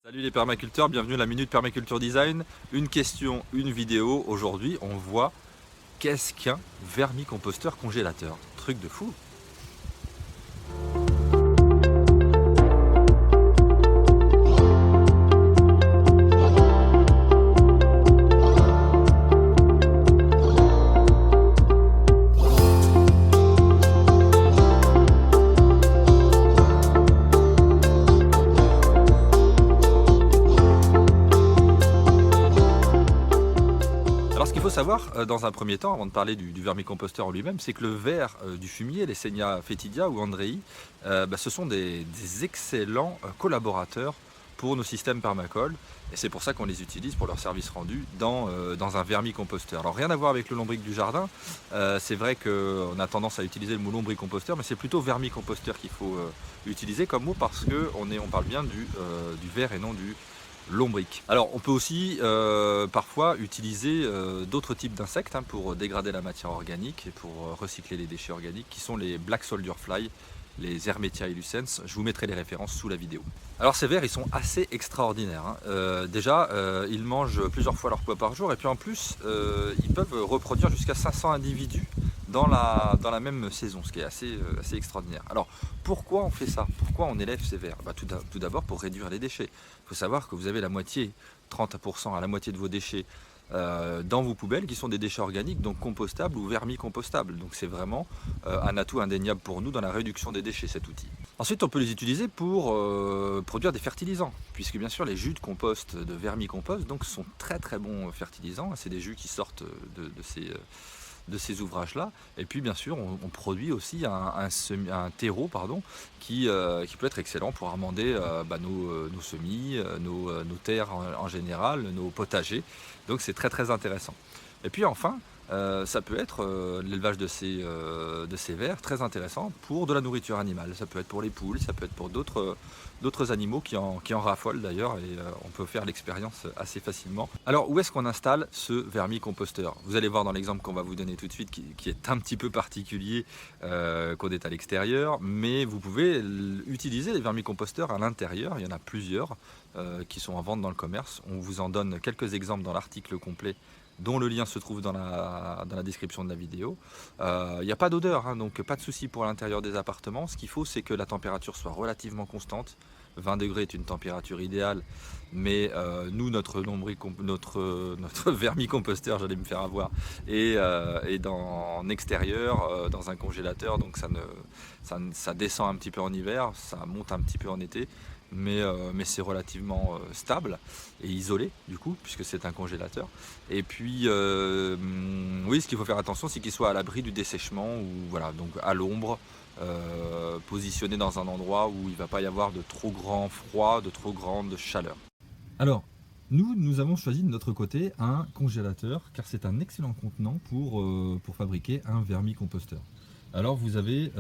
Salut les permaculteurs, bienvenue à la Minute Permaculture Design. Une question, une vidéo. Aujourd'hui, on voit qu'est-ce qu'un vermicomposteur congélateur. Truc de fou. Alors ce qu'il faut savoir dans un premier temps, avant de parler du vermicomposteur en lui-même, c'est que le ver du fumier, les Senia fetidia ou Andrei, ce sont des excellents collaborateurs pour nos systèmes permacoles. Et c'est pour ça qu'on les utilise pour leur service rendu dans un vermicomposteur. Alors rien à voir avec le lombric du jardin, c'est vrai qu'on a tendance à utiliser le mot lombricomposteur, mais c'est plutôt vermicomposteur qu'il faut utiliser comme mot parce qu'on parle bien du ver et non du lombric. Alors on peut aussi parfois utiliser d'autres types d'insectes pour dégrader la matière organique et pour recycler les déchets organiques qui sont les Black Soldier Fly, les Hermetia illucens. Je vous mettrai les références sous la vidéo. Alors ces vers ils sont assez extraordinaires. Déjà ils mangent plusieurs fois leur poids par jour et puis en plus ils peuvent reproduire jusqu'à 500 individus dans la même saison, ce qui est assez extraordinaire. Alors pourquoi on fait ça? Pourquoi on élève ces vers? Tout d'abord pour réduire les déchets. Il faut savoir que vous avez la moitié, 30% à la moitié de vos déchets dans vos poubelles qui sont des déchets organiques, donc compostables ou vermicompostables. Donc c'est vraiment un atout indéniable pour nous dans la réduction des déchets, cet outil. Ensuite on peut les utiliser pour produire des fertilisants, puisque bien sûr les jus de compost, de vermicompost, donc sont très bons fertilisants. C'est des jus qui sortent de ces ouvrages-là. Et puis bien sûr, on produit aussi un terreau qui peut être excellent pour amender nos semis, nos terres en général, nos potagers. Donc c'est très intéressant. Et puis enfin, ça peut être l'élevage de ces vers très intéressant pour de la nourriture animale. Ça peut être pour les poules, ça peut être pour d'autres animaux qui en raffolent d'ailleurs, et on peut faire l'expérience assez facilement. Alors où est-ce qu'on installe ce vermicomposteur? Vous allez voir dans l'exemple qu'on va vous donner tout de suite qui est un petit peu particulier, qu'on est à l'extérieur, mais vous pouvez utiliser les vermicomposteurs à l'intérieur. Il y en a plusieurs qui sont en vente dans le commerce. On vous en donne quelques exemples dans l'article complet dont le lien se trouve dans la description de la vidéo. Il n'y a pas d'odeur, donc pas de souci pour l'intérieur des appartements. Ce qu'il faut, c'est que la température soit relativement constante. 20 degrés est une température idéale, mais nous, notre vermicomposteur, j'allais me faire avoir, est en extérieur, dans un congélateur, donc ça descend un petit peu en hiver, ça monte un petit peu en été, mais c'est relativement stable et isolé du coup, puisque c'est un congélateur. Et puis oui, ce qu'il faut faire attention, c'est qu'il soit à l'abri du dessèchement, ou voilà, donc à l'ombre, positionné dans un endroit où il ne va pas y avoir de trop grand froid, de trop grande chaleur. Alors nous avons choisi de notre côté un congélateur car c'est un excellent contenant pour fabriquer un vermicomposteur. Alors vous avez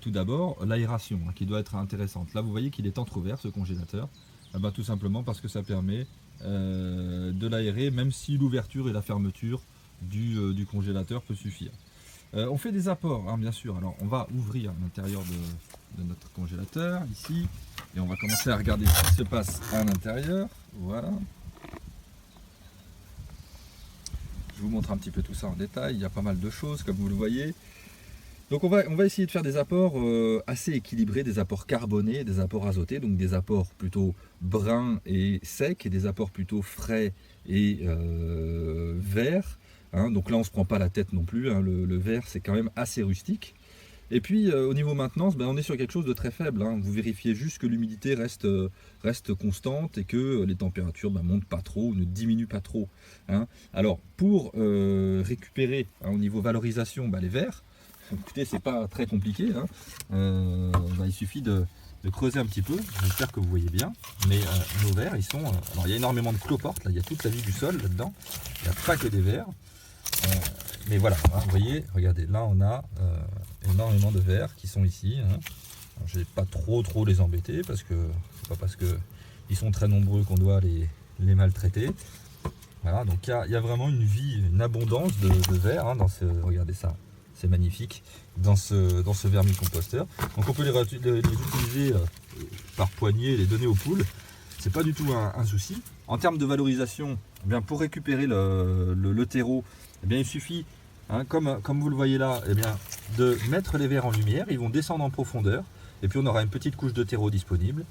tout d'abord l'aération qui doit être intéressante. Là vous voyez qu'il est entrouvert, ce congélateur, tout simplement parce que ça permet de l'aérer, même si l'ouverture et la fermeture du congélateur peut suffire. On fait des apports, bien sûr. Alors on va ouvrir l'intérieur de notre congélateur ici et on va commencer à regarder ce qui se passe à l'intérieur. Voilà. Je vous montre un petit peu tout ça en détail. Il y a pas mal de choses comme vous le voyez. Donc on va essayer de faire des apports assez équilibrés, des apports carbonés, des apports azotés, donc des apports plutôt bruns et secs et des apports plutôt frais et verts. Donc là on ne se prend pas la tête non plus, le vert c'est quand même assez rustique. Et puis au niveau maintenance, on est sur quelque chose de très faible. Vous vérifiez juste que l'humidité reste constante et que les températures ne montent pas trop, ne diminuent pas trop. Alors pour récupérer au niveau valorisation les verts, écoutez, c'est pas très compliqué. Il suffit de creuser un petit peu. J'espère que vous voyez bien. Mais nos vers, ils sont... alors il y a énormément de cloportes, là, il y a toute la vie du sol là-dedans. Il n'y a pas que des vers. Mais voilà, vous voyez, regardez, là on a énormément de vers qui sont ici. Je ne vais pas trop les embêter parce que c'est pas parce qu'ils sont très nombreux qu'on doit les maltraiter. Voilà, donc il y a vraiment une vie, une abondance de vers dans ce. Regardez ça. c'est magnifique, dans ce vermicomposteur. Donc on peut les utiliser par poignée, les donner aux poules. C'est pas du tout un souci. En termes de valorisation, eh bien, pour récupérer le terreau, eh bien, il suffit, hein, comme vous le voyez là, eh bien, de mettre les vers en lumière. Ils vont descendre en profondeur et puis on aura une petite couche de terreau disponible.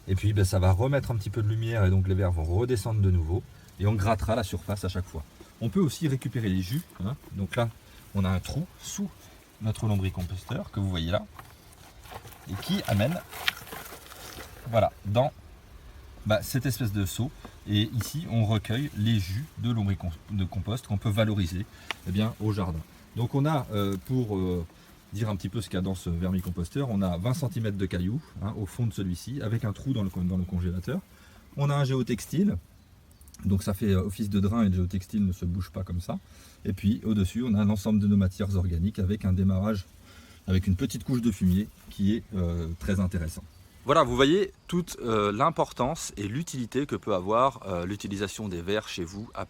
Et puis ben, ça va remettre un petit peu de lumière et donc les vers vont redescendre de nouveau et on grattera la surface à chaque fois. On peut aussi récupérer les jus, hein. Donc là on a un trou sous notre lombricomposteur que vous voyez là et qui amène, voilà, dans cette espèce de seau, et ici on recueille les jus de lombricompost qu'on peut valoriser au jardin. Donc on a, pour dire un petit peu ce qu'il y a dans ce vermicomposteur, on a 20 cm de cailloux, hein, au fond de celui-ci, avec un trou dans le congélateur. On a un géotextile, donc ça fait office de drain et le géotextile ne se bouge pas comme ça. Et puis au-dessus on a un ensemble de nos matières organiques avec un démarrage, avec une petite couche de fumier qui est très intéressant. Voilà, vous voyez toute l'importance et l'utilité que peut avoir l'utilisation des vers chez vous à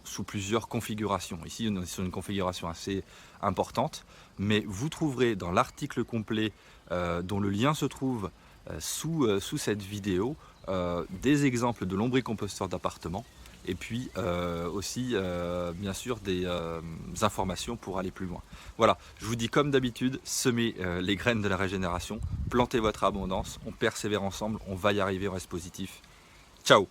sous plusieurs configurations. Ici, on est sur une configuration assez importante, mais vous trouverez dans l'article complet dont le lien se trouve sous cette vidéo des exemples de lombricomposteurs d'appartement et puis aussi bien sûr des informations pour aller plus loin. Voilà, je vous dis comme d'habitude, semez les graines de la régénération, plantez votre abondance, on persévère ensemble, on va y arriver, on reste positif. Ciao!